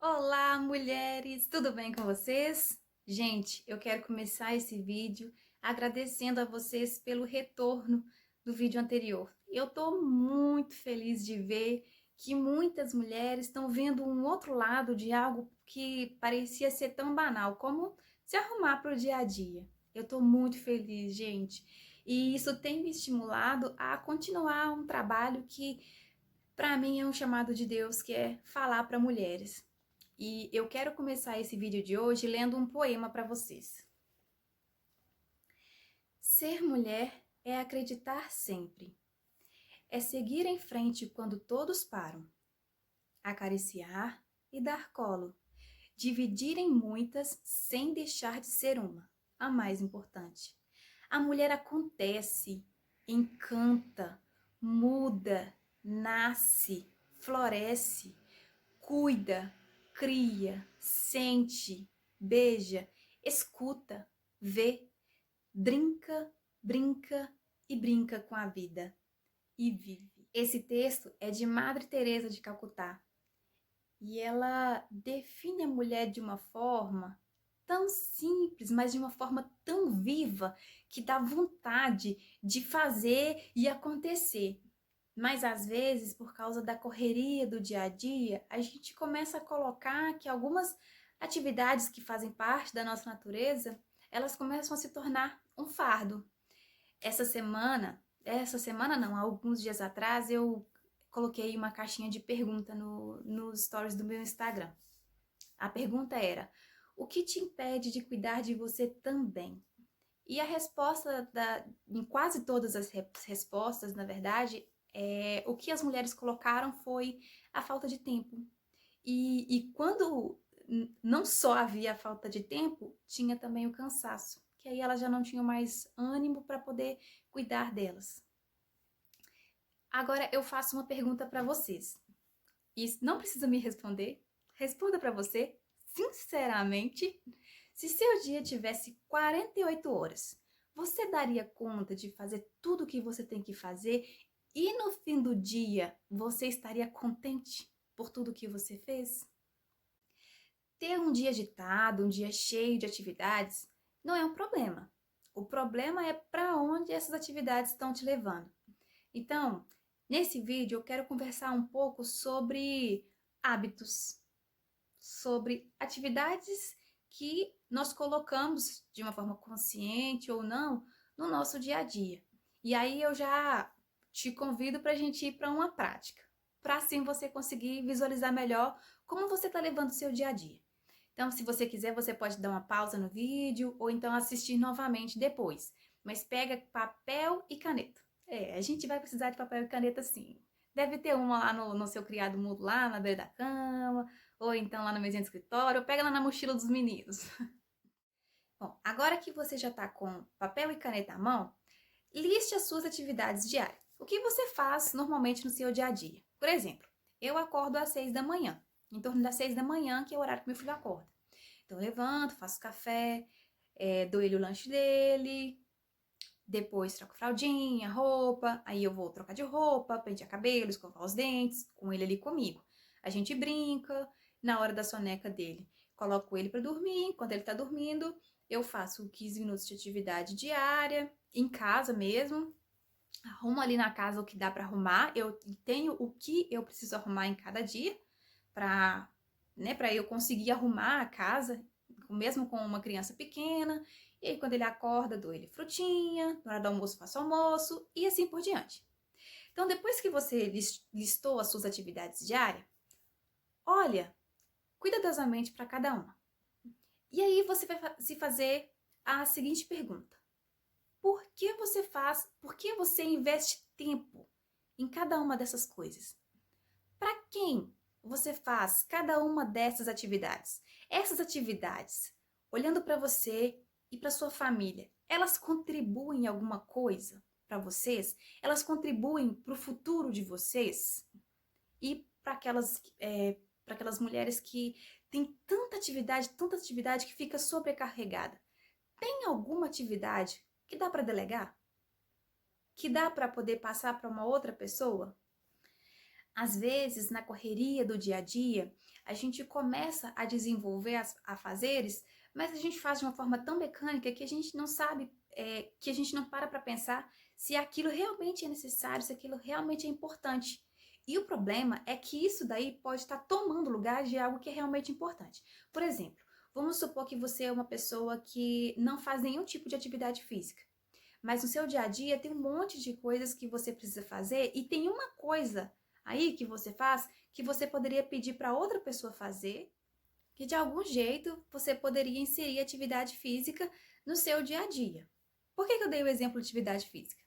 Olá, mulheres! Tudo bem com vocês? Gente, eu quero começar esse vídeo agradecendo a vocês pelo retorno do vídeo anterior. Eu tô muito feliz de ver que muitas mulheres estão vendo um outro lado de algo que parecia ser tão banal, como se arrumar para o dia a dia. Eu tô muito feliz, gente. E isso tem me estimulado a continuar um trabalho que, para mim, é um chamado de Deus, que é falar para mulheres. E eu quero começar esse vídeo de hoje lendo um poema para vocês. Ser mulher é acreditar sempre. É seguir em frente quando todos param. Acariciar e dar colo. Dividir em muitas sem deixar de ser uma, a mais importante. A mulher acontece, encanta, muda, nasce, floresce, cuida, cria, sente, beija, escuta, vê, brinca e brinca com a vida e vive. Esse texto é de Madre Teresa de Calcutá e ela define a mulher de uma forma tão simples, mas de uma forma tão viva que dá vontade de fazer e acontecer. Mas às vezes, por causa da correria do dia a dia, a gente começa a colocar que algumas atividades que fazem parte da nossa natureza, elas começam a se tornar um fardo. Essa semana não, há alguns dias atrás, eu coloquei uma caixinha de pergunta nos stories do meu Instagram. A pergunta era: o que te impede de cuidar de você também? E a resposta, em quase todas as respostas, na verdade, o que as mulheres colocaram foi a falta de tempo. E quando não só havia a falta de tempo, tinha também o cansaço, que aí elas já não tinham mais ânimo para poder cuidar delas. Agora eu faço uma pergunta para vocês. E não precisa me responder, responda para você, sinceramente. Se seu dia tivesse 48 horas, você daria conta de fazer tudo o que você tem que fazer e no fim do dia você estaria contente por tudo que você fez? Ter um dia agitado, um dia cheio de atividades, não é um problema. O problema é para onde essas atividades estão te levando. Então, nesse vídeo eu quero conversar um pouco sobre hábitos, sobre atividades que nós colocamos de uma forma consciente ou não no nosso dia a dia. E aí eu já te convido para a gente ir para uma prática, para assim você conseguir visualizar melhor como você está levando o seu dia a dia. Então, se você quiser, você pode dar uma pausa no vídeo ou então assistir novamente depois. Mas pega papel e caneta. A gente vai precisar de papel e caneta sim. Deve ter uma lá no seu criado mudo, lá na beira da cama, ou então lá na mesinha do escritório, ou pega lá na mochila dos meninos. Bom, agora que você já está com papel e caneta à mão, liste as suas atividades diárias. O que você faz normalmente no seu dia a dia? Por exemplo, eu acordo às 6 da manhã, em torno das 6 da manhã, que é o horário que meu filho acorda. Então eu levanto, faço café, dou ele o lanche dele, depois troco fraldinha, roupa, aí eu vou trocar de roupa, pentear cabelo, escovar os dentes, com ele ali comigo. A gente brinca, na hora da soneca dele, coloco ele para dormir, enquanto ele tá dormindo, eu faço 15 minutos de atividade diária, em casa mesmo, arrumo ali na casa o que dá para arrumar, eu tenho o que eu preciso arrumar em cada dia, para eu conseguir arrumar a casa, mesmo com uma criança pequena. E aí, quando ele acorda, dou ele frutinha, na hora do almoço, faço almoço e assim por diante. Então, depois que você listou as suas atividades diárias, olha cuidadosamente para cada uma. E aí você vai se fazer a seguinte pergunta: por que você investe tempo em cada uma dessas coisas? Para quem você faz cada uma dessas atividades? Essas atividades, olhando para você e para sua família, elas contribuem em alguma coisa para vocês? Elas contribuem para o futuro de vocês? E para aquelas mulheres que têm tanta atividade que fica sobrecarregada. Tem alguma atividade que dá para delegar? Que dá para poder passar para uma outra pessoa? Às vezes, na correria do dia a dia, a gente começa a desenvolver afazeres, mas a gente faz de uma forma tão mecânica que a gente não sabe, que a gente não para pensar se aquilo realmente é necessário, se aquilo realmente é importante. E o problema é que isso daí pode estar tomando lugar de algo que é realmente importante. Por exemplo, vamos supor que você é uma pessoa que não faz nenhum tipo de atividade física. Mas no seu dia a dia tem um monte de coisas que você precisa fazer e tem uma coisa aí que você faz que você poderia pedir para outra pessoa fazer, que de algum jeito você poderia inserir atividade física no seu dia a dia. Por que eu dei o exemplo de atividade física?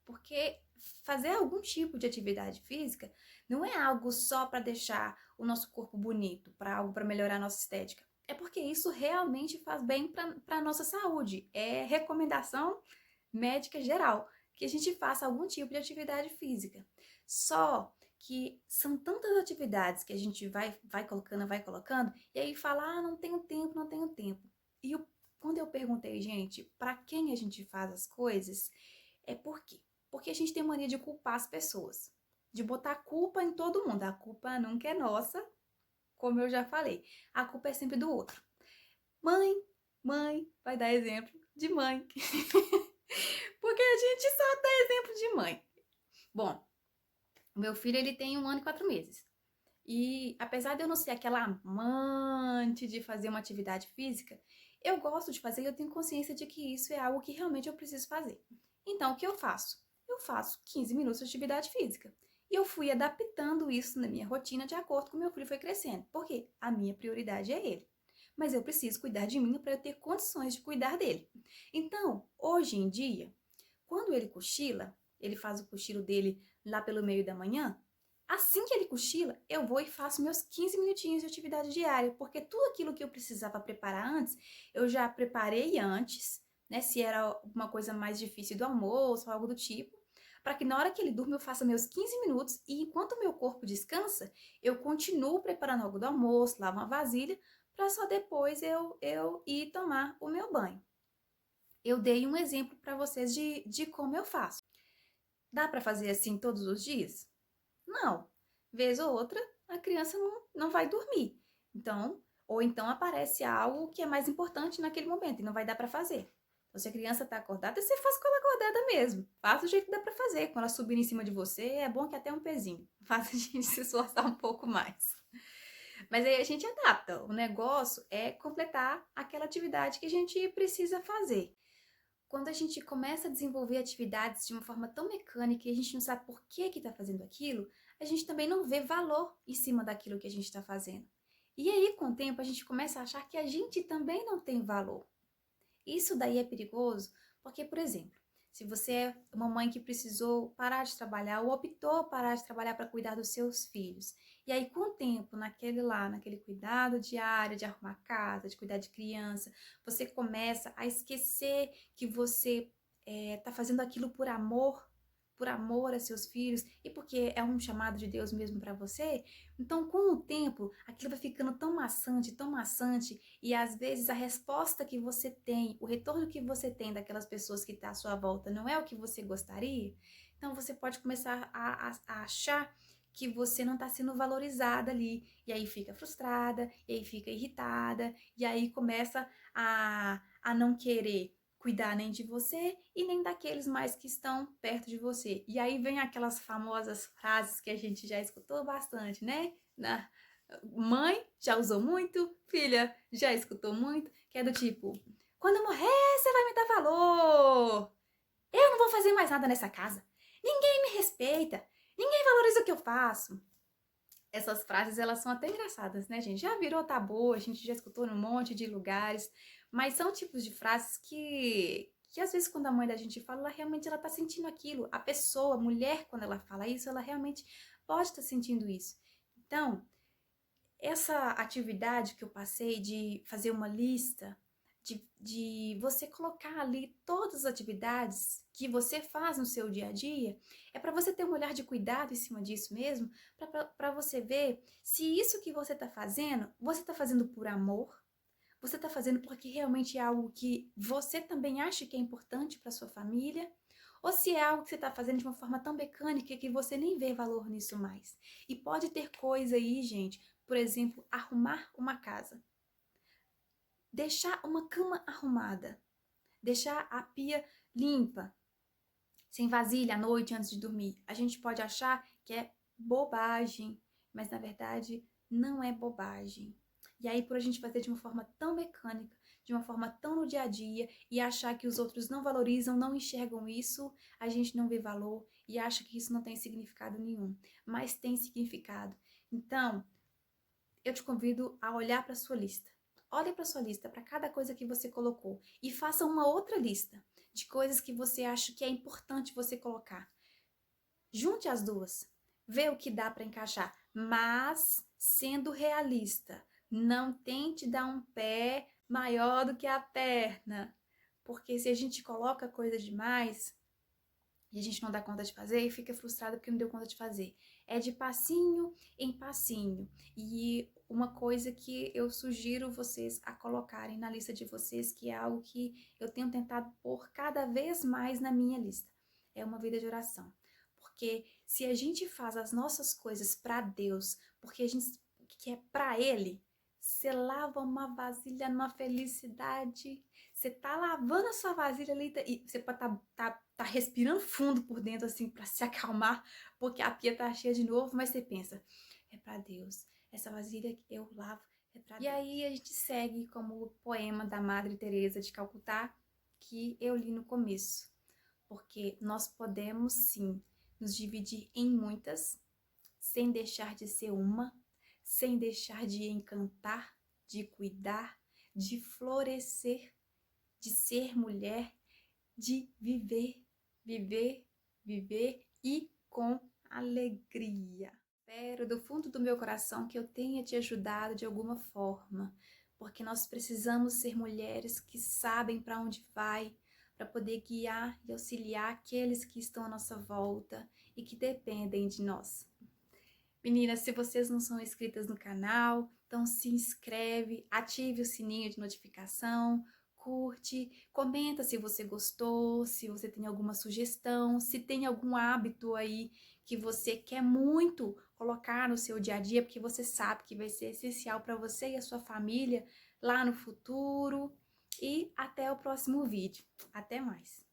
Porque fazer algum tipo de atividade física não é algo só para deixar o nosso corpo bonito, para algo para melhorar a nossa estética. É porque isso realmente faz bem para a nossa saúde. É recomendação médica geral, que a gente faça algum tipo de atividade física. Só que são tantas atividades que a gente vai colocando, e aí fala, não tenho tempo, não tenho tempo. E quando eu perguntei, gente, para quem a gente faz as coisas, é por quê? Porque a gente tem mania de culpar as pessoas, de botar culpa em todo mundo. A culpa nunca é nossa, como eu já falei. A culpa é sempre do outro. Mãe, vai dar exemplo de mãe. Porque a gente só dá exemplo de mãe. Bom, o meu filho ele tem 1 ano e 4 meses. E apesar de eu não ser aquela amante de fazer uma atividade física, eu gosto de fazer e eu tenho consciência de que isso é algo que realmente eu preciso fazer. Então, o que eu faço? Eu faço 15 minutos de atividade física. E eu fui adaptando isso na minha rotina de acordo com o meu filho foi crescendo. Porque a minha prioridade é ele. Mas eu preciso cuidar de mim para eu ter condições de cuidar dele. Então, hoje em dia, quando ele cochila, ele faz o cochilo dele lá pelo meio da manhã. Assim que ele cochila, eu vou e faço meus 15 minutinhos de atividade diária, porque tudo aquilo que eu precisava preparar antes, eu já preparei antes, né? Se era uma coisa mais difícil do almoço ou algo do tipo, para que na hora que ele durma eu faça meus 15 minutos e enquanto o meu corpo descansa, eu continuo preparando algo do almoço, lavo uma vasilha, para só depois eu ir tomar o meu banho. Eu dei um exemplo para vocês de como eu faço. Dá para fazer assim todos os dias? Não. Vez ou outra, a criança não vai dormir. Então, ou então aparece algo que é mais importante naquele momento e não vai dar para fazer. Então, se a criança está acordada, você faz com ela acordada mesmo. Faz do jeito que dá para fazer. Quando ela subir em cima de você, é bom que até um pezinho. Faz a gente se esforçar um pouco mais. Mas aí a gente adapta. O negócio é completar aquela atividade que a gente precisa fazer. Quando a gente começa a desenvolver atividades de uma forma tão mecânica e a gente não sabe por que está fazendo aquilo, a gente também não vê valor em cima daquilo que a gente está fazendo. E aí, com o tempo, a gente começa a achar que a gente também não tem valor. Isso daí é perigoso porque, por exemplo, se você é uma mãe que precisou parar de trabalhar ou optou parar de trabalhar para cuidar dos seus filhos, e aí com o tempo, naquele cuidado diário de arrumar casa, de cuidar de criança, você começa a esquecer que você está fazendo aquilo por amor a seus filhos e porque é um chamado de Deus mesmo para você, então com o tempo aquilo vai ficando tão maçante e às vezes a resposta que você tem, o retorno que você tem daquelas pessoas que estão à sua volta não é o que você gostaria, então você pode começar a achar que você não está sendo valorizada ali, e aí fica frustrada, e aí fica irritada, e aí começa a não querer cuidar nem de você e nem daqueles mais que estão perto de você. E aí vem aquelas famosas frases que a gente já escutou bastante, né? Mãe já usou muito, filha já escutou muito, que é do tipo, quando eu morrer, você vai me dar valor. Eu não vou fazer mais nada nessa casa. Ninguém me respeita. Ninguém valoriza o que eu faço. Essas frases, elas são até engraçadas, né, gente? Já virou tabu, a gente já escutou em um monte de lugares, mas são tipos de frases que às vezes quando a mãe da gente fala, ela realmente ela tá sentindo aquilo. A pessoa, a mulher, quando ela fala isso, ela realmente pode estar sentindo isso. Então, essa atividade que eu passei de fazer uma lista, de você colocar ali todas as atividades que você faz no seu dia a dia, é para você ter um olhar de cuidado em cima disso mesmo, para você ver se isso que você está fazendo por amor, você está fazendo porque realmente é algo que você também acha que é importante para sua família, ou se é algo que você está fazendo de uma forma tão mecânica que você nem vê valor nisso mais. E pode ter coisa aí, gente, por exemplo, arrumar uma casa, deixar uma cama arrumada, deixar a pia limpa, sem vasilha à noite antes de dormir. A gente pode achar que é bobagem, mas na verdade não é bobagem. E aí, por a gente fazer de uma forma tão mecânica, de uma forma tão no dia a dia, e achar que os outros não valorizam, não enxergam isso, a gente não vê valor e acha que isso não tem significado nenhum. Mas tem significado. Então, eu te convido a olhar para a sua lista. Olhe para a sua lista, para cada coisa que você colocou, e faça uma outra lista de coisas que você acha que é importante você colocar. Junte as duas, vê o que dá para encaixar, mas sendo realista. Não tente dar um pé maior do que a perna, porque se a gente coloca coisa demais e a gente não dá conta de fazer e fica frustrado porque não deu conta de fazer. É de passinho em passinho. E uma coisa que eu sugiro vocês a colocarem na lista de vocês, que é algo que eu tenho tentado pôr cada vez mais na minha lista, é uma vida de oração. Porque se a gente faz as nossas coisas para Deus, porque a gente quer para Ele, você lava uma vasilha numa felicidade. Você tá lavando a sua vasilha ali e você pode tá respirando fundo por dentro, assim, para se acalmar, porque a pia tá cheia de novo, mas você pensa, é para Deus. Essa vasilha que eu lavo é para Deus. E aí a gente segue como o poema da Madre Teresa de Calcutá, que eu li no começo. Porque nós podemos, sim, nos dividir em muitas, sem deixar de ser uma, sem deixar de encantar, de cuidar, de florescer, de ser mulher, de viver, viver, viver e com alegria. Espero do fundo do meu coração que eu tenha te ajudado de alguma forma, porque nós precisamos ser mulheres que sabem para onde vai, para poder guiar e auxiliar aqueles que estão à nossa volta e que dependem de nós. Meninas, se vocês não são inscritas no canal, então se inscreve, ative o sininho de notificação, curte, comenta se você gostou, se você tem alguma sugestão, se tem algum hábito aí que você quer muito colocar no seu dia a dia, porque você sabe que vai ser essencial para você e a sua família lá no futuro. E até o próximo vídeo. Até mais!